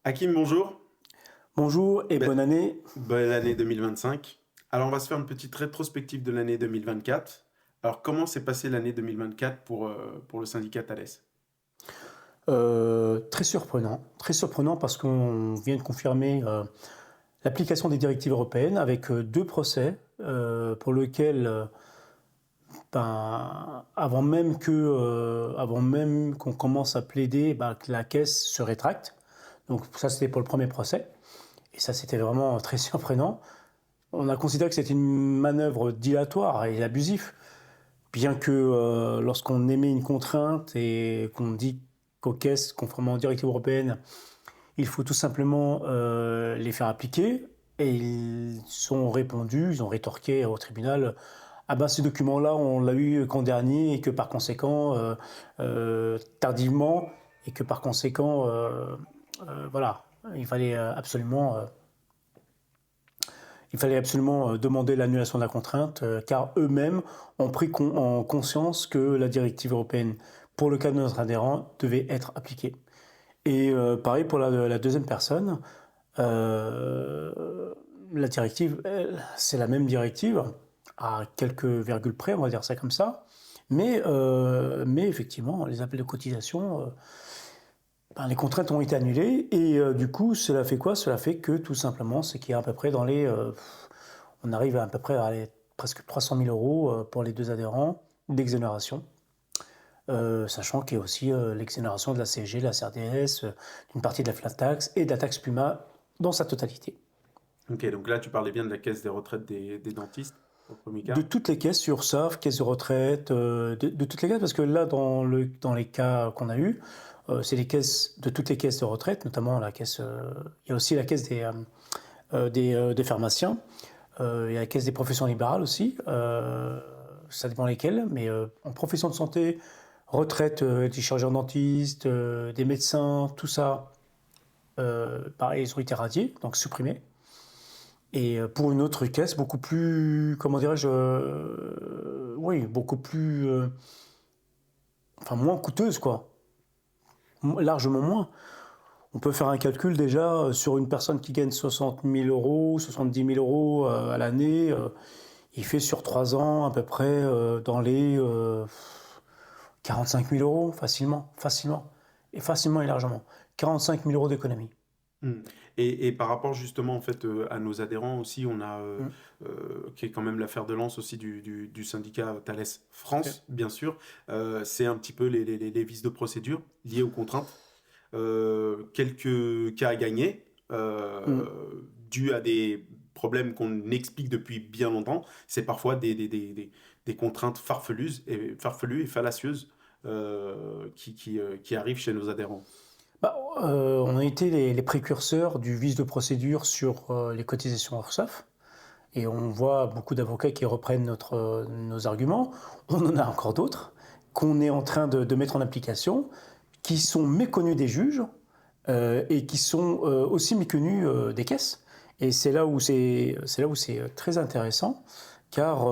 Hakim, bonjour. Bonjour et Be- bonne année. Bonne année 2025. Alors, on va se faire une petite rétrospective de l'année 2024. Alors, comment s'est passée l'année 2024 pour le syndicat Thales? Très surprenant parce qu'on vient de confirmer l'application des directives européennes avec deux procès pour lesquels, avant même qu'on commence à plaider, que la caisse se rétracte. Donc ça, c'était pour le premier procès. Et ça, c'était vraiment très surprenant. On a considéré que c'était une manœuvre dilatoire et abusive. Bien que lorsqu'on émet une contrainte et qu'on dit qu'aux caisses, conformément aux directives européennes, il faut tout simplement les faire appliquer, et ils ont rétorqué au tribunal, ah ben ces documents-là, on l'a eu qu'an dernier, et que par conséquent, tardivement, et que par conséquent, voilà, il fallait absolument demander l'annulation de la contrainte, car eux-mêmes ont pris en conscience que la directive européenne, pour le cas de notre adhérent, devait être appliquée. Et pareil pour la deuxième personne, la directive, c'est la même directive, à quelques virgules près, on va dire ça comme ça, mais effectivement, les appels de cotisation, les contraintes ont été annulées, et du coup, cela fait quoi? Cela fait que tout simplement, c'est qu'il y a à peu près on arrive à peu près à presque 300 000 euros pour les deux adhérents d'exonération, sachant qu'il y a aussi l'exonération de la CSG, de la CRDS, d'une partie de la flat tax et de la taxe Puma dans sa totalité. Ok, donc là, tu parlais bien de la caisse des retraites des dentistes, au premier De cas. toutes les caisses, URSSAF, caisse de retraite, de toutes les caisses, parce que là, dans les cas qu'on a eus, c'est les caisses de toutes les caisses de retraite, notamment la caisse. Il y a aussi la caisse des pharmaciens, il y a la caisse des professions libérales aussi, ça dépend lesquelles, mais en profession de santé, retraite des chirurgiens dentistes, des médecins, tout ça, pareil, ils ont été radiés, donc supprimés. Et pour une autre caisse beaucoup plus, comment dirais-je, oui, beaucoup plus, moins coûteuse, quoi, largement moins. On peut faire un calcul déjà sur une personne qui gagne 60 000 euros, 70 000 euros à l'année. Il fait sur 3 ans à peu près dans les 45 000 euros, facilement et largement. 45 000 euros d'économie. Hmm. Et par rapport justement en fait à nos adhérents aussi, on a Mm. qui est quand même l'affaire de lance aussi du syndicat Thales Tout à fait. France, bien sûr. C'est un petit peu les vices de procédure liés aux contraintes. Quelques cas à gagner, Mm. dus à des problèmes qu'on explique depuis bien longtemps. C'est parfois des contraintes farfelues et fallacieuses qui arrivent chez nos adhérents. On a été les précurseurs du vice de procédure sur les cotisations URSSAF. Et on voit beaucoup d'avocats qui reprennent nos arguments. On en a encore d'autres qu'on est en train de mettre en application, qui sont méconnus des juges et qui sont aussi méconnus des caisses. Et c'est là où c'est très intéressant, car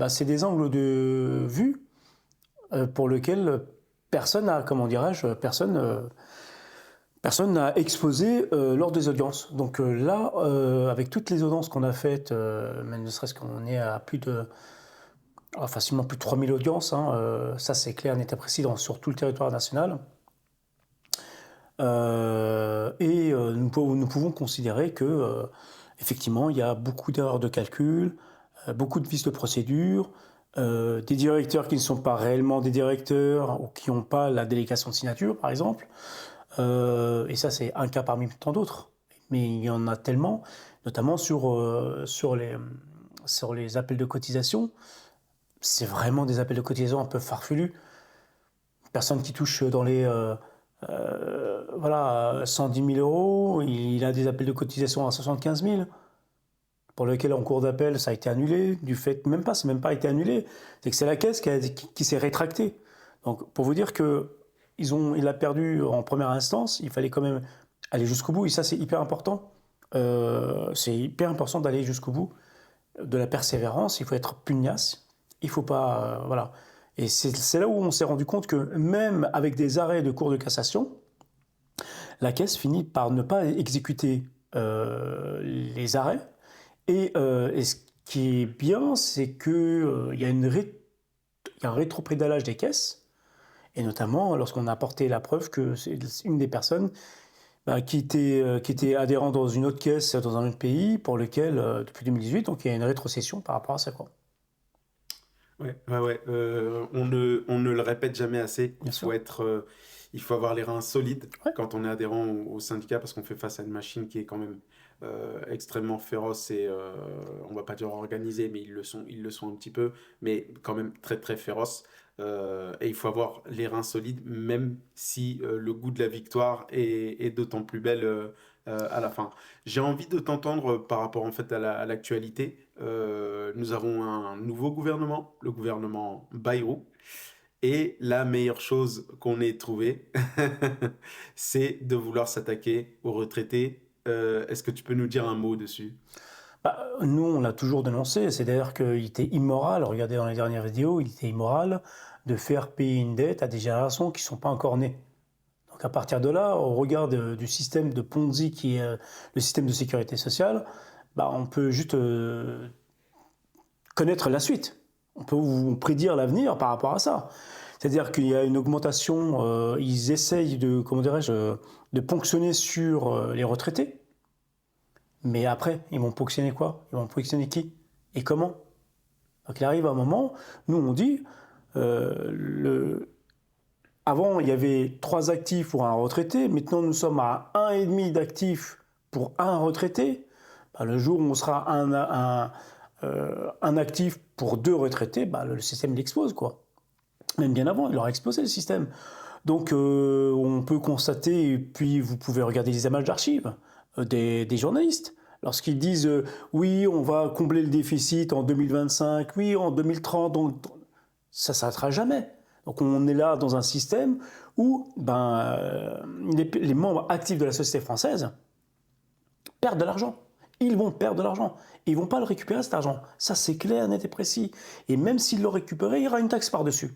c'est des angles de vue pour lesquels personne n'a, comment dirais-je, personne n'a exposé lors des audiences. Donc là, avec toutes les audiences qu'on a faites, même ne serait-ce qu'on est à facilement plus de 3000 audiences, hein, ça c'est clair, net et précis sur tout le territoire national. Nous pouvons considérer que, effectivement, il y a beaucoup d'erreurs de calcul, beaucoup de vices de procédure, des directeurs qui ne sont pas réellement des directeurs ou qui n'ont pas la délégation de signature, par exemple. Et ça, c'est un cas parmi tant d'autres. Mais il y en a tellement, notamment sur les appels de cotisation. C'est vraiment des appels de cotisation un peu farfelus. Personne qui touche dans les 110 000 euros, il a des appels de cotisation à 75 000, pour lesquels en cours d'appel ça a été annulé, du fait, c'est même pas été annulé, c'est que c'est la caisse qui s'est rétractée. Donc pour vous dire que il a perdu en première instance, il fallait quand même aller jusqu'au bout, et ça c'est hyper important. C'est hyper important d'aller jusqu'au bout, de la persévérance, il faut être pugnace, il faut pas, voilà. Et c'est là où on s'est rendu compte que même avec des arrêts de cour de cassation, la Caisse finit par ne pas exécuter les arrêts. Et ce qui est bien, c'est qu'il y a un rétropédalage des caisses, et notamment lorsqu'on a apporté la preuve que c'est une des personnes qui était adhérent dans une autre caisse dans un autre pays, pour lequel, depuis 2018, donc il y a une rétrocession par rapport à ça, quoi. Ouais, ouais, ouais. On ne le répète jamais assez. Bien sûr. Il faut avoir les reins solides Ouais. quand on est adhérent au syndicat parce qu'on fait face à une machine qui est quand même extrêmement féroce et on va pas dire organisée, mais ils le sont un petit peu, mais quand même très très féroce. Et il faut avoir les reins solides, même si le goût de la victoire est d'autant plus belle à la fin. J'ai envie de t'entendre par rapport en fait à l'actualité. Nous avons un nouveau gouvernement, le gouvernement Bayrou. Et la meilleure chose qu'on ait trouvée, c'est de vouloir s'attaquer aux retraités. Est-ce que tu peux nous dire un mot dessus? Nous, on l'a toujours dénoncé, c'est-à-dire qu'il était immoral, regardez dans les dernières vidéos, il était immoral de faire payer une dette à des générations qui ne sont pas encore nées. Donc à partir de là, au regard du système de Ponzi qui est le système de sécurité sociale, on peut juste connaître la suite. On peut vous prédire l'avenir par rapport à ça. C'est-à-dire qu'il y a une augmentation, ils essayent de, comment dirais-je, de ponctionner sur les retraités. Mais après, ils vont ponctionner quoi? Ils vont ponctionner qui? Et comment? Donc il arrive un moment, nous on dit, avant il y avait 3 actifs pour un retraité, maintenant nous sommes à 1,5 d'actifs pour un retraité. Le jour où on sera un actif pour 2 retraités, le système il explose, quoi. Même bien avant, il aura explosé le système. Donc on peut constater, et puis vous pouvez regarder les images d'archives des journalistes. Lorsqu'ils disent oui, on va combler le déficit en 2025, oui, en 2030, donc ça ne s'arrêtera jamais. Donc on est là dans un système où les membres actifs de la société française perdent de l'argent. Ils vont perdre de l'argent. Ils ne vont pas le récupérer, cet argent. Ça, c'est clair, net et précis. Et même s'ils le récupéraient, il y aura une taxe par-dessus.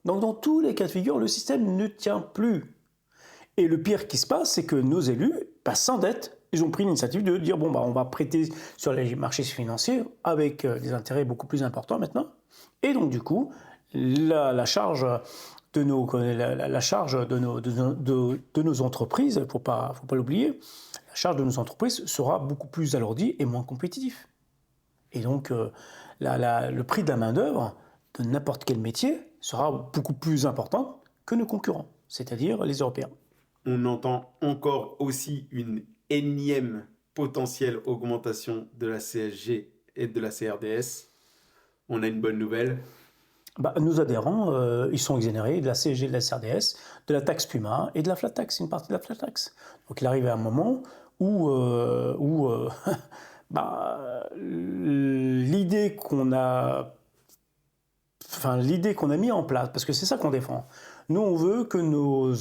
Donc dans tous les cas de figure, le système ne tient plus. Et le pire qui se passe, c'est que nos élus s'endettent. Ils ont pris l'initiative de dire on va prêter sur les marchés financiers avec des intérêts beaucoup plus importants maintenant. Et donc du coup, la charge de nos entreprises, il ne faut pas l'oublier, la charge de nos entreprises sera beaucoup plus alourdie et moins compétitive. Et donc le prix de la main-d'œuvre de n'importe quel métier sera beaucoup plus important que nos concurrents, c'est-à-dire les Européens. On entend encore aussi une énième potentielle augmentation de la CSG et de la CRDS. On a une bonne nouvelle. Nos adhérents, ils sont exonérés de la CSG, de la CRDS, de la taxe Puma et de la flat tax, une partie de la flat tax. Donc il arrive à un moment où l'idée qu'on a mis en place, parce que c'est ça qu'on défend. Nous, on veut que nos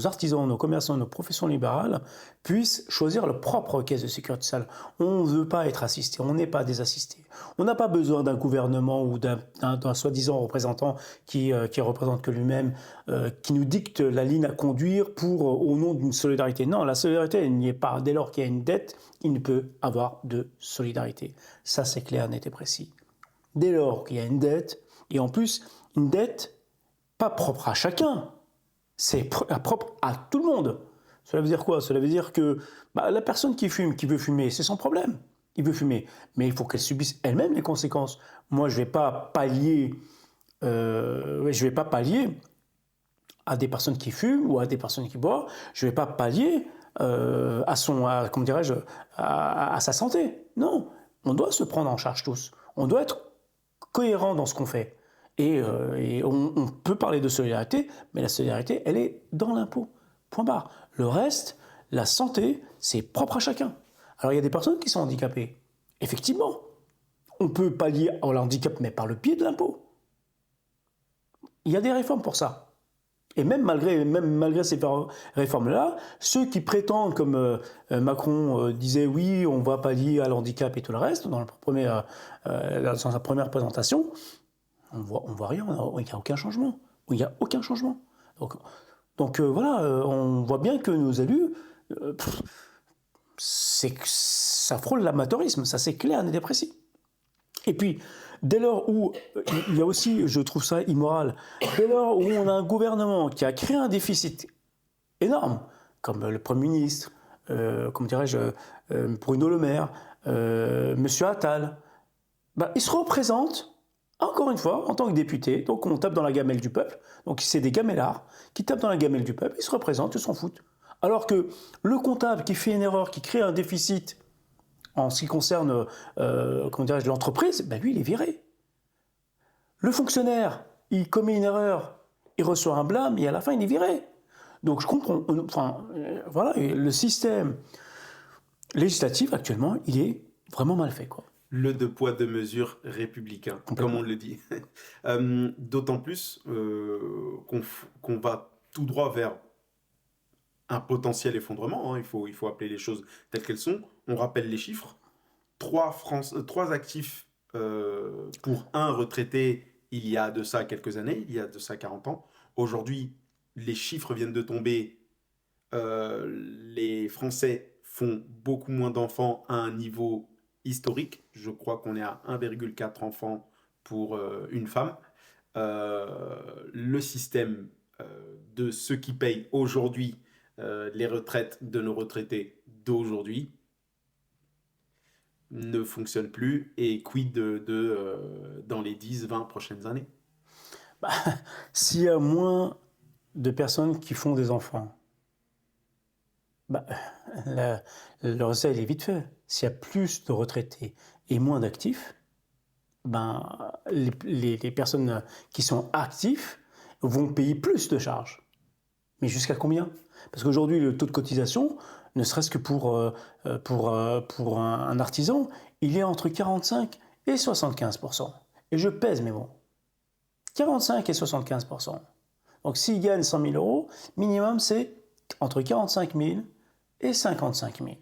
artisans, nos commerçants, nos professions libérales puissent choisir leur propre caisse de sécurité sociale. On ne veut pas être assisté, on n'est pas des assistés. On n'a pas besoin d'un gouvernement ou d'un soi-disant représentant qui représente que lui-même, qui nous dicte la ligne à conduire au nom d'une solidarité. Non, la solidarité, elle n'y est pas. Dès lors qu'il y a une dette, il ne peut avoir de solidarité. Ça, c'est clair, net et précis. Dès lors qu'il y a une dette, et en plus, une dette pas propre à chacun, c'est propre à tout le monde. Cela veut dire quoi? Cela veut dire que la personne qui veut fumer, c'est son problème. Il veut fumer, mais il faut qu'elle subisse elle-même les conséquences. Moi, je ne vais pas pallier à des personnes qui fument ou à des personnes qui boivent. Je ne vais pas pallier à sa santé. Non, on doit se prendre en charge tous. On doit être cohérent dans ce qu'on fait. Et on peut parler de solidarité, mais la solidarité, elle est dans l'impôt. Point barre. Le reste, la santé, c'est propre à chacun. Alors, il y a des personnes qui sont handicapées. Effectivement, on peut pallier au handicap, mais par le biais de l'impôt. Il y a des réformes pour ça. Et même malgré ces réformes-là, ceux qui prétendent, comme Macron disait, oui, on va pallier à l'handicap et tout le reste, dans sa première présentation, on voit rien, il n'y a aucun changement. Il n'y a aucun changement. Donc, Donc voilà, on voit bien que nos élus, pff, ça frôle l'amateurisme, ça c'est clair, net et précis. Et puis, dès lors où, il y a aussi, je trouve ça immoral, dès lors où on a un gouvernement qui a créé un déficit énorme, comme le Premier ministre, comment dirais-je, Bruno Le Maire, Monsieur Attal, bah, ils se représentent, encore une fois, en tant que députés, donc on tape dans la gamelle du peuple, donc c'est des gamellards qui tapent dans la gamelle du peuple, ils se représentent, ils s'en foutent. Alors que le comptable qui fait une erreur, qui crée un déficit en ce qui concerne comment dirais-je, l'entreprise, ben lui, il est viré. Le fonctionnaire, il commet une erreur, il reçoit un blâme et à la fin, il est viré. Donc je comprends. Enfin, voilà, le système législatif actuellement, il est vraiment mal fait, quoi. Le deux poids, deux mesures républicain, comme on le dit. D'autant plus qu'on va tout droit vers un potentiel effondrement, hein. Il faut appeler les choses telles qu'elles sont. On rappelle les chiffres. 3 actifs pour un retraité il y a de ça quelques années, il y a de ça 40 ans. Aujourd'hui, les chiffres viennent de tomber. Les Français font beaucoup moins d'enfants à un niveau historique. Je crois qu'on est à 1,4 enfants pour une femme. Le système de ceux qui payent aujourd'hui les retraites de nos retraités d'aujourd'hui ne fonctionne plus, et quid dans les 10-20 prochaines années. Bah, s'il y a moins de personnes qui font des enfants, bah, le résultat il est vite fait. S'il y a plus de retraités et moins d'actifs, ben, les personnes qui sont actifs vont payer plus de charges. Mais jusqu'à combien? Parce qu'aujourd'hui, le taux de cotisation, ne serait-ce que pour un artisan, il est entre 45 et 75%. Et je pèse mes mots. 45 et 75%. Donc s'il gagne 100 000 euros, minimum c'est entre 45 000 et 55 000.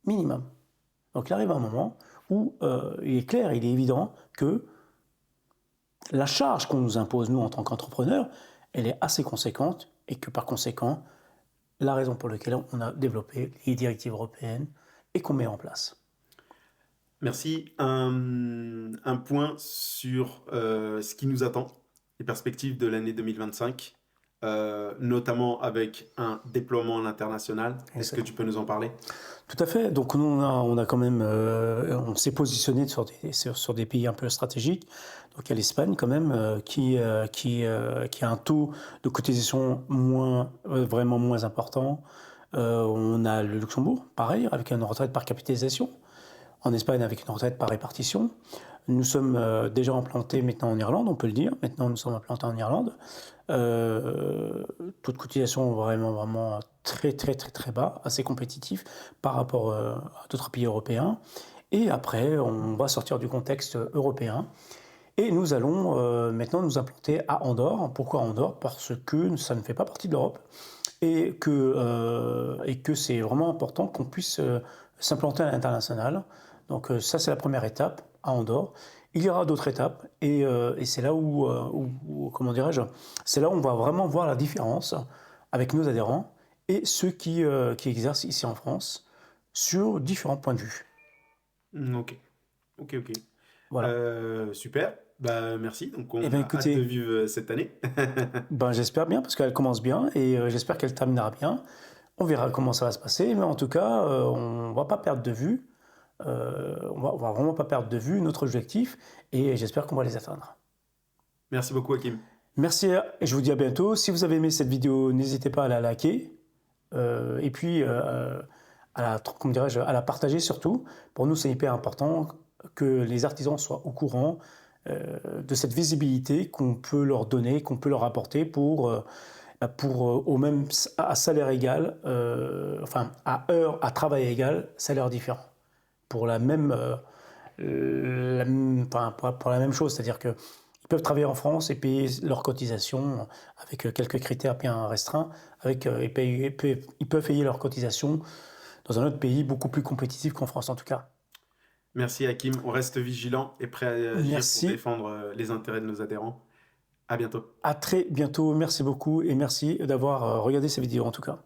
Minimum. Donc il arrive un moment où il est clair, il est évident que la charge qu'on nous impose, nous, en tant qu'entrepreneurs, elle est assez conséquente et que par conséquent, la raison pour laquelle on a développé les directives européennes et qu'on met en place. Merci. Un point sur ce qui nous attend, les perspectives de l'année 2025, notamment avec un déploiement à l'international. Est-ce que tu peux nous en parler? Tout à fait. Donc nous, on a quand même, on s'est positionné sur des pays un peu stratégiques. Donc il y a l'Espagne quand même qui a un taux de cotisation vraiment moins important. On a le Luxembourg, pareil, avec une retraite par capitalisation. En Espagne, avec une retraite par répartition. Nous sommes déjà implantés maintenant en Irlande, on peut le dire. Maintenant, nous sommes implantés en Irlande. Taux de cotisation vraiment très bas, assez compétitif par rapport à d'autres pays européens. Et après, on va sortir du contexte européen. Et nous allons maintenant nous implanter à Andorre. Pourquoi Andorre? Parce que ça ne fait pas partie de l'Europe et que c'est vraiment important qu'on puisse s'implanter à l'international. Donc ça, c'est la première étape à Andorre. Il y aura d'autres étapes et c'est là où comment dirais-je, c'est là où on va vraiment voir la différence avec nos adhérents et ceux qui exercent ici en France sur différents points de vue. Ok. Voilà. Super. Bah, merci. Donc, on Eh bien, a hâte écoutez, de vivre cette année. ben, j'espère bien parce qu'elle commence bien et j'espère qu'elle terminera bien. On verra comment ça va se passer, mais en tout cas, on ne va pas perdre de vue. On va vraiment pas perdre de vue notre objectif et j'espère qu'on va les atteindre. Merci beaucoup, Hakim. Merci et je vous dis à bientôt. Si vous avez aimé cette vidéo, n'hésitez pas à la liker et puis comment dirais-je, à la partager surtout. Pour nous, c'est hyper important que les artisans soient au courant de cette visibilité qu'on peut leur donner, qu'on peut leur apporter pour au même à salaire égal, enfin à heure, à travail égal, salaire différent. Pour la même, pour la même chose, c'est-à-dire qu'ils peuvent travailler en France et payer leurs cotisations avec quelques critères bien restreints, ils peuvent payer leurs cotisations dans un autre pays beaucoup plus compétitif qu'en France en tout cas. Merci, Hakim. On reste vigilant et prêt à agir pour Merci. défendre les intérêts de nos adhérents. À bientôt. À très bientôt. Merci beaucoup et merci d'avoir regardé cette vidéo en tout cas.